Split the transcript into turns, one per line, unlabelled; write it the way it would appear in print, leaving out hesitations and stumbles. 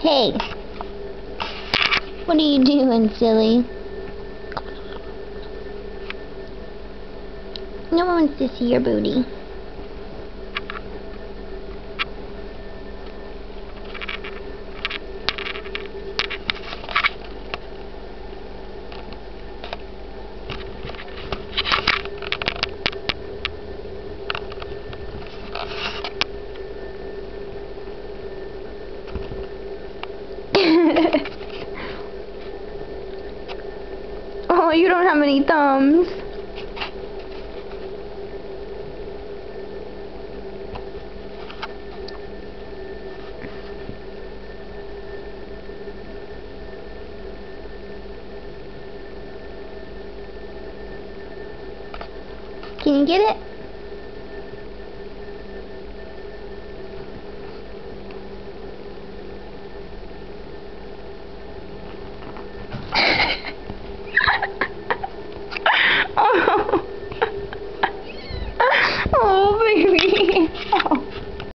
Hey. What are you doing, silly? No one wants to see your booty. Oh, you don't have any thumbs. Can you get it?